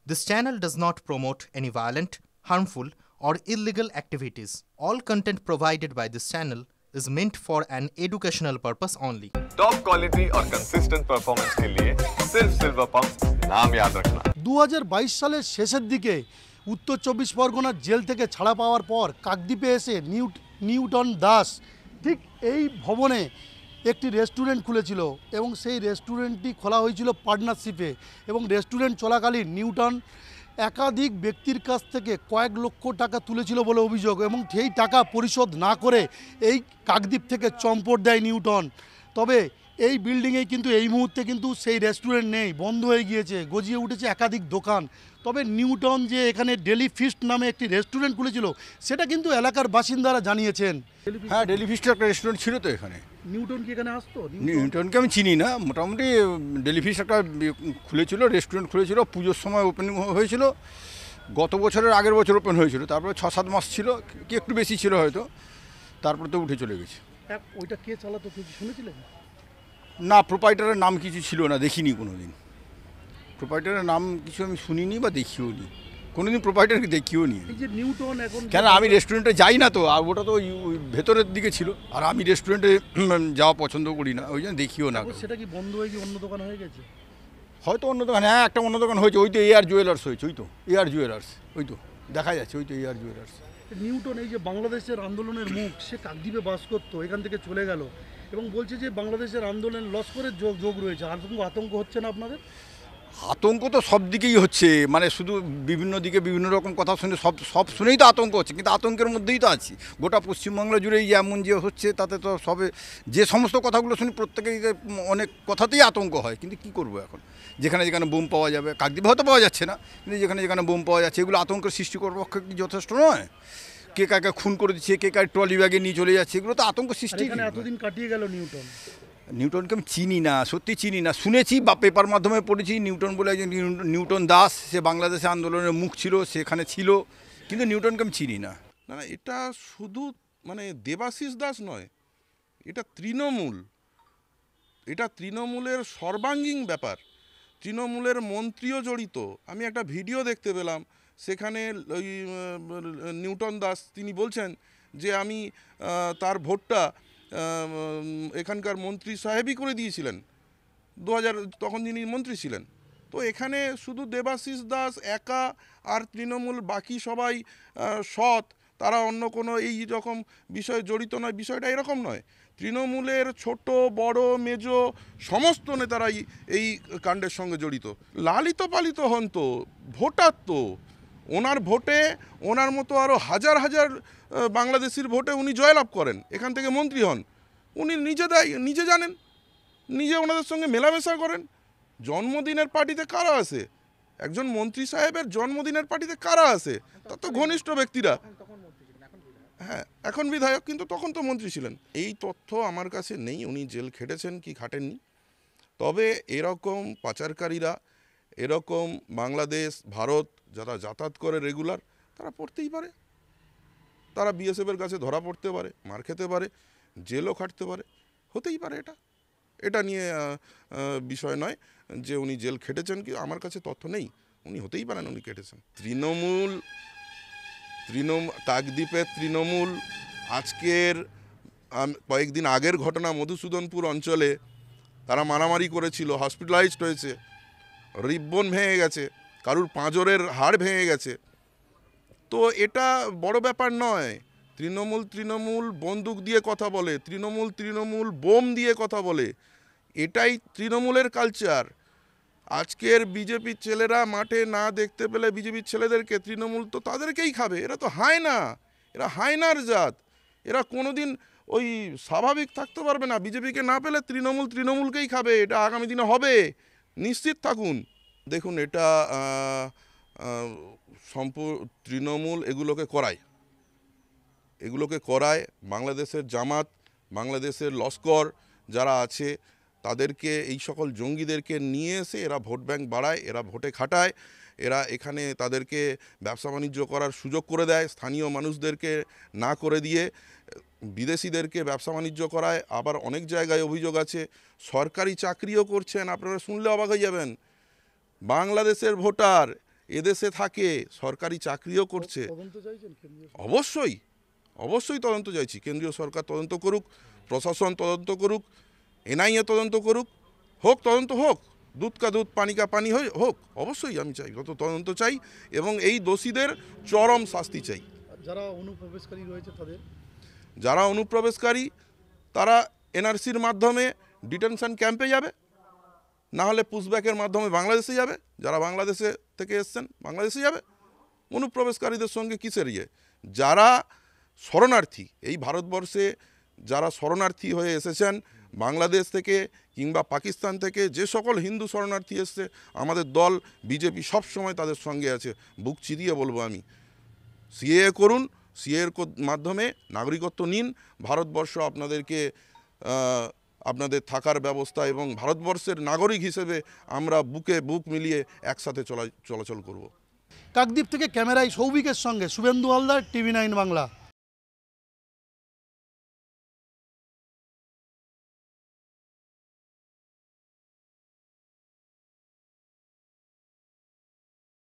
This channel does not promote any violent, harmful, or illegal activities. All content provided by this channel is meant for an educational purpose only. Top quality और consistent performance के लिए सिर्फ silver pump नाम याद रखना। 2022 সালের শেষের দিকে উত্তর 24 পরগনার জেল থেকে ছাড়া পাওয়ার পর কাকদ্বীপে এসে নিউটন দাস ঠিক এই ভবনে একটি রেস্টুরেন্ট খুলেছিল এবং সেই রেস্টুরেন্টটি খোলা হয়েছিল পার্টনারশিপে এবং রেস্টুরেন্ট চলাকালীন নিউটন একাধিক ব্যক্তির কাছ থেকে কয়েক লক্ষ টাকা তুলেছিল বলে অভিযোগ এবং সেই টাকা পরিশোধ না করে এই কাকদ্বীপ থেকে চম্পট দেয় নিউটন। তবে এই বিল্ডিংয়ে কিন্তু এই মুহূর্তে কিন্তু সেই রেস্টুরেন্ট নেই, বন্ধ হয়ে গিয়েছে, গজিয়ে উঠেছে একাধিক দোকান। তবে নিউটন যে এখানে ডেলি ফিস্ট নামে একটি রেস্টুরেন্ট খুলেছিল সেটা কিন্তু এলাকার বাসিন্দারা জানিয়েছেন। হ্যাঁ, ডেলি ফিস্টের একটা রেস্টুরেন্ট ছিল তো এখানে। নিউটন কি এখানে আসতো? নিউটনকে আমি চিনি না, মোটামুটি ডেলি ফিস্ট একটা খুলেছিল, রেস্টুরেন্ট খুলেছিল, পুজোর সময় ওপেনিং হয়েছিল, গত বছরের আগের বছর ওপেন হয়েছিল, তারপরে 6-7 মাস ছিল কি একটু বেশি ছিল হয়তো, তারপরে তো উঠে চলে গেছে। ওইটা কে চালাতো কিছু শুনেছিলেন? না, প্রোপাইটারের নাম কিছু ছিল না, দেখিনি কোনো দিন। প্রোপাইটারের নাম কিছু আমি শুনিনি বা দেখিও নি, কোনো দিন প্রোপাইটারকে দেখিও নি। এই যে নিউটন এখন কেন, আমি রেস্টুরেন্টে যাই না তো, আর ওটা তো ভেতরের দিকে ছিল, আর আমি রেস্টুরেন্টে যাওয়া পছন্দ করি না, ওই জন্য দেখিও না। সেটা কি বন্ধ হয়ে গিয়ে অন্য দোকান হয়ে গেছে? হয়তো অন্য দোকান, হ্যাঁ একটা অন্য দোকান হয়েছে, ওই তো এআর জুয়েলার্স হয়েছে, ওই তো এআর জুয়েলার্স, ওই তো দেখা যাচ্ছে, ওই তো এআর জুয়েলার্স। নিউটন এই যে বাংলাদেশের আন্দোলনের মুখ, সে কাকদ্বীপে বাস করতো, এখান থেকে চলে গেল এবং বলছে যে বাংলাদেশের আন্দোলন লস্করের যোগ রয়েছে। আতঙ্ক হচ্ছে না আপনাদের? আতঙ্ক তো সব দিকেই হচ্ছে, মানে শুধু বিভিন্ন দিকে বিভিন্ন রকম কথা শুনে সব শুনেই তো আতঙ্ক হচ্ছে, কিন্তু আতঙ্কের মধ্যেই তো আছি। গোটা পশ্চিমবাংলা জুড়েই এমন যে হচ্ছে, তাতে তো সবে যে সমস্ত কথাগুলো শুনি প্রত্যেকেই অনেক কথাতেই আতঙ্ক হয়, কিন্তু কি করব এখন? যেখানে যেখানে বোম পাওয়া যাবে, কাকদ্বীপে হয়তো পাওয়া যাচ্ছে না, কিন্তু যেখানে যেখানে বোম পাওয়া যাচ্ছে, এগুলো আতঙ্কের সৃষ্টি করার পক্ষে কি যথেষ্ট নয়? কে কাকে খুন করে দিচ্ছে, কে কাকে ট্রলি ব্যাগে নিয়ে চলে যাচ্ছে, এগুলো তো আতঙ্ক সৃষ্টি। এতদিন কাটিয়ে গেল নিউটনকে আমি চিনি না, সত্যি চিনি না, শুনেছি বা পেপার মাধ্যমে পড়েছি নিউটন বলে একজন নিউটন দাস, সে বাংলাদেশে আন্দোলনের মুখ ছিল, সেখানে ছিল, কিন্তু নিউটনকে আমি চিনি না। না, এটা শুধু মানে দেবাশিস দাস নয়, এটা তৃণমূল, এটা তৃণমূলের সর্বাঙ্গীন ব্যাপার। তৃণমূলের মন্ত্রীও জড়িত। আমি একটা ভিডিও দেখতে পেলাম, সেখানে ওই নিউটন দাস তিনি বলছেন যে আমি তার ভোটটা এখানকার মন্ত্রী সাহেবই করে দিয়েছিলেন 2000, তখন যিনি মন্ত্রী ছিলেন। তো এখানে শুধু দেবাশিস দাস একা আর তৃণমূল বাকি সবাই সৎ, তারা অন্য কোনো এই রকম বিষয়ে জড়িত নয়, বিষয়টা এরকম নয়। তৃণমূলের ছোট বড় মেজ সমস্ত নেতারাই এই কাণ্ডের সঙ্গে জড়িত। লালিত পালিত হন তো, ভোটার তো, ওনার ভোটে ওনার মতো আরও হাজার হাজার বাংলাদেশির ভোটে উনি জয়লাভ করেন, এখান থেকে মন্ত্রী হন। উনি নিজে জানেন, নিজে ওনাদের সঙ্গে মেলামেশা করেন। জন্মদিনের পার্টিতে কারা আসে? একজন মন্ত্রী সাহেবের জন্মদিনের পার্টিতে কারা আসে? তা তো ঘনিষ্ঠ ব্যক্তিরা। হ্যাঁ, এখন বিধায়ক, কিন্তু তখন তো মন্ত্রী ছিলেন। এই তথ্য আমার কাছে নেই উনি জেল খেটেছেন কি খাটেননি। তবে এরকম পাচারকারীরা, এরকম বাংলাদেশ ভারত যারা যাতায়াত করে রেগুলার, তারা পড়তেই পারে, তারা বিএসএফের কাছে ধরা পড়তে পারে, মার খেতে পারে, জেলও খাটতে পারে, হতেই পারে। এটা নিয়ে বিষয় নয় যে উনি জেল খেটেছেন কি, আমার কাছে তথ্য নেই, উনি হতেই পারেন উনি কেটেছেন। তৃণমূল কাকদ্বীপের তৃণমূল আজকের কয়েকদিন আগের ঘটনা, মধুসূদনপুর অঞ্চলে তারা মারামারি করেছিল, হসপিটালাইজড হয়েছে, রিবন ভেঙে গেছে, কারুর পাঁজরের হাড় ভেঙে গেছে। তো এটা বড় ব্যাপার নয়। তৃণমূল বন্দুক দিয়ে কথা বলে, তৃণমূল বোম দিয়ে কথা বলে, এটাই তৃণমূলের কালচার। আজকের বিজেপির ছেলেরা মাঠে না দেখতে পেলে বিজেপির ছেলেদেরকে, তৃণমূল তো তাদেরকেই খাবে। এরা তো হায়না, এরা হায়নার জাত, এরা কোনোদিন ওই স্বাভাবিক থাকতে পারবে না। বিজেপিকে না পেলে তৃণমূলকেই খাবে, এটা আগামী দিনে হবে, নিশ্চিত থাকুন। দেখুন, এটা তৃণমূল এগুলোকে করায় বাংলাদেশের জামাত, বাংলাদেশের লস্কর যারা আছে, তাদেরকে, এই সকল জঙ্গিদেরকে নিয়ে এসে এরা ভোট ব্যাংক বাড়ায়, এরা ভোটে খাটায়, এরা এখানে তাদেরকে ব্যবসা বাণিজ্য করার সুযোগ করে দেয়, স্থানীয় মানুষদেরকে না করে দিয়ে বিদেশিদেরকে ব্যবসা বাণিজ্য করায়। আবার অনেক জায়গায় অভিযোগ আছে সরকারি চাকরিও করছেন, আপনারা শুনলে অবাক হয়ে যাবেন। বাংলাদেশের ভোটার এদেশে থাকে, সরকারি চাকরিও করছে। তদন্ত চাইছেন কেন্দ্রীয় সরকার? অবশ্যই অবশ্যই তদন্ত চাইছি। কেন্দ্রীয় সরকার তদন্ত করুক, প্রশাসন তদন্ত করুক, এনআইএ তদন্ত করুক, হোক তদন্ত হোক, দুধ কা দুধ পানি কা পানি হোক, অবশ্যই আমি চাই, যত তদন্ত চাই এবং এই দোষীদের চরম শাস্তি চাই। যারা অনুপ্রবেশকারী রয়েছে তাদের? যারা অনুপ্রবেশকারী তারা এনআরসির মাধ্যমে ডিটেনশন ক্যাম্পে যাবে, না হলে পুশব্যাকের মাধ্যমে বাংলাদেশে যাবে। যারা বাংলাদেশে থেকে এসছেন বাংলাদেশে যাবে। অনুপ্রবেশকারীদের সঙ্গে কিসের ইয়ে? যারা শরণার্থী, এই ভারতবর্ষে যারা শরণার্থী হয়ে এসেছেন বাংলাদেশ থেকে কিংবা পাকিস্তান থেকে, যে সকল হিন্দু শরণার্থী এসছে, আমাদের দল বিজেপি সবসময় তাদের সঙ্গে আছে। বুক চিরিয়ে বলবো আমি, সিএএ করুন, সিএর মাধ্যমে নাগরিকত্ব নিন, ভারতবর্ষ আপনাদেরকে আপনাদের থাকার ব্যবস্থা এবং ভারতবর্ষের নাগরিক হিসেবে আমরা বুকে বুক মিলিয়ে একসাথে চলাচল করব। কাকদ্বীপ থেকে ক্যামেরায় সৌভিকের সঙ্গে শুভেন্দু হালদার, টিভি 9 বাংলা।